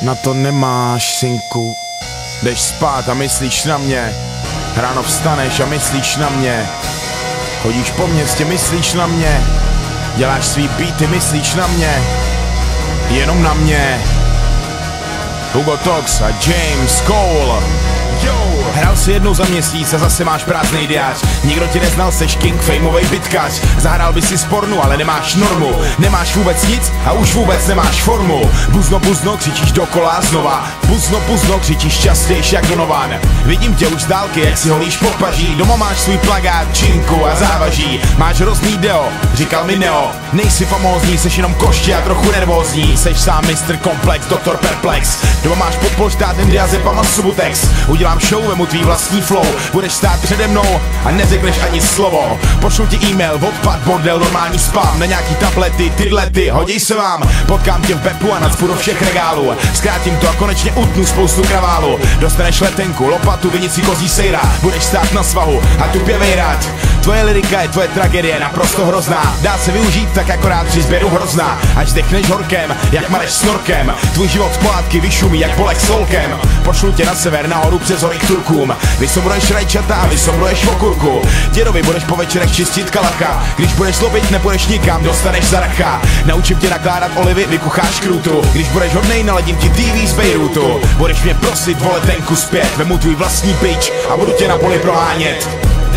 Na to nemáš, synku. Jdeš spát a myslíš na mě. Ráno vstaneš a myslíš na mě. Chodíš po městě, myslíš na mě. Děláš svý beaty, myslíš na mě. Jenom na mě. Hugo Tox a James Cole. Hrál si jednou za měsíc a zase máš prázdnej diář. Nikdo ti neznal, seš king, fejmovej bitkař. Zahrál by si spornu, ale nemáš normu. Nemáš vůbec nic a už vůbec nemáš formu. Buzno, buzno, křičíš dokola znova. Buzno, buzno, křičíš častějš jak Donovan. Vidím tě už z dálky, jak si holíš po paží. Doma máš svůj plagát, činku a závaží. Máš hrozný deo, říkal mi Neo. Nejsi famózní, seš jenom koště a trochu nervózní. Seš sám Mr. Komplex, Dr. Perplex. Doma máš pod polštátem diazepam a Subutex. Udělám show, vemu tvý vlastní flow. Budeš stát přede mnou a neřekneš ani slovo. Pošlu ti e-mail, odpad, bordel, normální spam. Na nějaký tablety, ty, hodí se vám. Potkám tě v bepu a nacpu do všech regálů. Zkrátím to a konečně utnu spoustu kraválu. Dostaneš letenku, lopatu, vinici kozí sejra. Budeš stát na svahu a tupě vejrat. Tvoje lirika je tvoje tragédie naprosto hrozná. Dá se využít tak akorát při sběru hrozná. Až zdechneš horkem, jak mareš snorkem. Tvůj život z pohádky vyšumí jak polek s volkem. Pošlu tě na sever, nahoru přes hory k Turkům. Vysomruješ rajčata a vysomruješ okurku. Dědovi budeš po večerech čistit kalacha. Když budeš zlobit, nepůjdeš nikam, dostaneš zaracha. Naučím tě nakládat olivy, vykucháš krutu. Když budeš hodnej, naladím ti TV z Bejrutu. Budeš mě prosit o letenku zpět. Vemu tvůj vlastní pitch a budu tě na poli prohánět.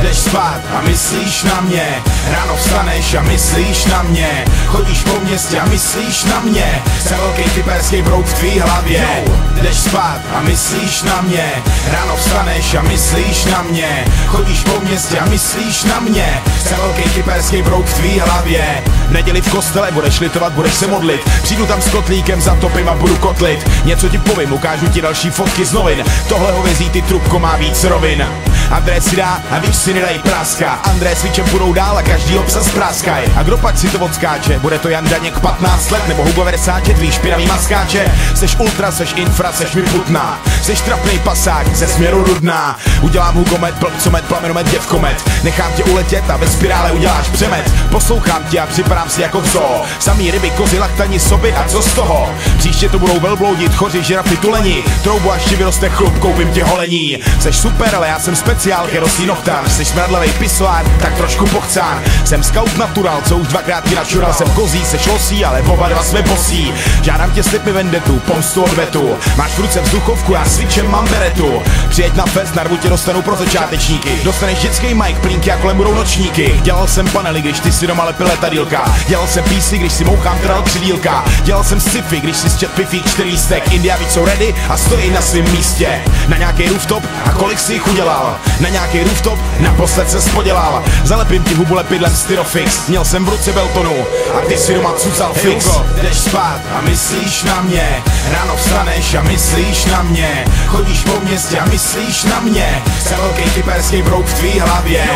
Jdeš spát a myslíš na mě. Ráno vstaneš a myslíš na mě. Chodíš po městě a myslíš na mě. Jsem velký kyperský brouk v tvý hlavě. Jdeš spát a myslíš na mě. Ráno vstaneš a myslíš na mě. Chodíš po městě a myslíš na mě. Jsem velký kyperský brouk v tvý hlavě. V neděli v kostele budeš litovat, budeš se modlit. Přijdu tam s kotlíkem, zatopím a budu kotlit. Něco ti povím, ukážu ti další fotky z novin. Tohle hovězí, ty trubko má víc rovin. André si dá a víš si nedaj práska. André s Vičem půjdou dál a každý obsah zpráskaj. A kdo pak si to odskáče? Bude to Jan Daněk 15 let nebo Hugo Versáče, tvý špinavý maskáče. Seš ultra, seš infra, seš mi putná. Seš trapnej pasák ze směru Rudná. Udělám Hugomet, blbcomet, plamenomet, děvkomet. Nechám tě uletět a ve spirále uděláš přemet. Poslouchám tě a připadám si jako v zoo. Samý ryby, kozy, laktani, soby a co z toho? Příště to budou velbloudit, choři, žirafy, tuleni. Troubu až ti vyroste chlup, koupím tě holení. Seš super, ale já jsem speciál, kerosín nochtán. Seš smradlavej pisoár, tak trošku pochcán. Jsem scout natural, co už dvakrát ti načural. Jsem kozí, seš losí, ale oba dva jsme bosí. Žádám tě, slib mi vendetu, pomstu odvetu. Máš v ruce vzduchovku, já s Vičem mám beretu. Přijeď na fest, narvu tě dostanu pro začátečníky. Dostaneš dětský mic, plínky a kolem budou nočníky. Dělal jsem panely, když ty si doma lepil letadýlka. Dělal jsem písy, když si mouchám tral křidílka. Dělal jsem sci-fi, když si zčet pifík 4 lístek. Indiávi jsou ready a stojí na svém místě. Na nějaký rooftop a kolik si jich udělal? Na nějaký rooftop, naposled se spodělal. Zalepím ti hubu lepidlem Styrofix. Měl jsem v ruce Beltonu a ty si doma cucal fix. Jdeš spát a myslíš na mě. Ráno vstaneš a myslíš na mě. Chodíš po městě a myslíš na mě. Jsem velký kyperský brouk v tvý hlavě.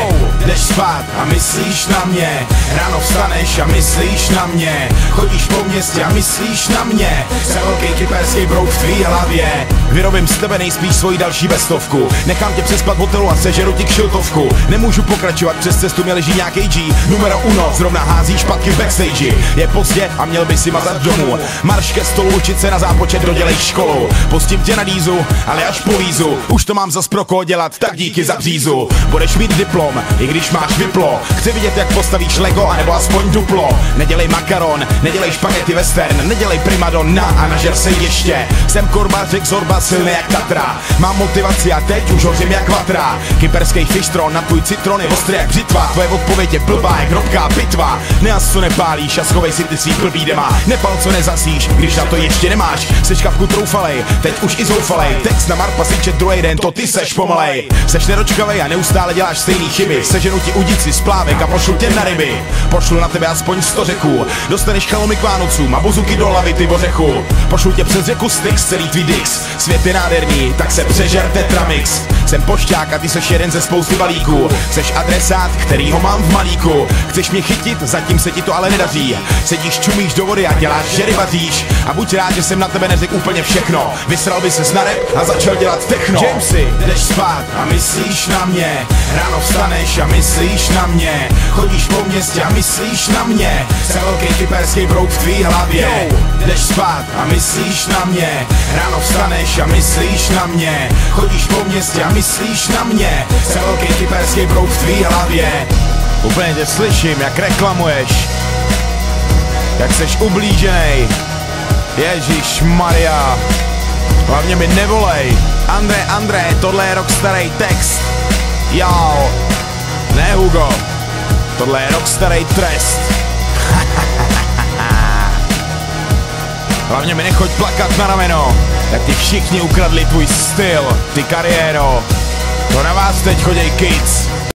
Jdeš spát a myslíš na mě. Ráno vstaneš a myslíš na mě. Chodíš po městě a myslíš na mě. Jsem velký kyperský brouk v tvý hlavě. Vyrobím z tebe nejspíš svoji další bestovku. Nechám tě přespat v hotelu a sežeru ti kšiltovku. Nemůžu pokračovat, přes cestu mě leží nějaký G. Numero uno, zrovna hází špatky v backstage. Je pozdě a měl by si mazat domů. Marš ke stolu, učit se na zápočet, dodělej školu. Pustím tě na dýzu, ale až po vízu. Už to mám zas pro koho dělat, tak díky za břízu. Budeš mít diplom, i když máš vyplo. Chci vidět, jak postavíš Lego, anebo aspoň duplo. Nedělej makaron, nedělej špagety western. Nedělej primadonna a nažer se ještě. Jsem korba, řek zorba, silný jak Tatra. Mám motivaci a teď už hořím jak vatra. Kyperský fishtron, na tvůj citron je ostrý jak břitva. Tvoje odpověď je blbá jak hrobká pitva. Neas co nepálíš a schovej si ty svý blbý dema. Nepal co nezasíš, když na to ještě nemáš. Seš kapku troufalej, teď už i zoufalej. Text na Marpa si čet druhý den, to ty seš pomalej. Seš nedočkavej a neustále děláš stejný chyby. Seženu ti udici z plávek a pošlu tě na ryby. Pošlu na tebe aspoň 100 řeků. Dostaneš chalomy k Vánocům a bozuky do hlavy ty ořechu. Pošlu tě přes řeku Styx, celý tvý dix. Svět je nádherný, tak se přežer Tetramix. Jsem pošťák a ty seš jeden ze spousty balíků. Seš adresát, který ho mám v malíku. Chceš mě chytit, zatím se ti to ale nedaří. Sedíš, čumíš do vody a děláš, že rybaříš. A buď rád, že jsem na tebe neřekl úplně všechno. Vysral by ses na rap a začal dělat techno. Jamesy, jdeš spát a myslíš na mě. Ráno vstaneš a myslíš na mě. Chodíš po městě a myslíš na mě. Jsem velký kyperský brouk v tvý hlavě. Jdeš spát a myslíš na mě. Ráno vstaneš a myslíš na mě. Chodíš po městě a myslíš na mě. Jsem velký kyperský brouk v tvý hlavě. Úplně tě slyším, jak reklamuješ, jak seš ublíženej. Ježíš Maria, hlavně mi nevolej. André, tohle je rok starý text. Jo, ne Hugo, tohle je rok starý trest. Hlavně mi nechoď plakat na rameno, jak ti všichni ukradli tvůj styl, ty kariéro. To na vás teď choděj kids.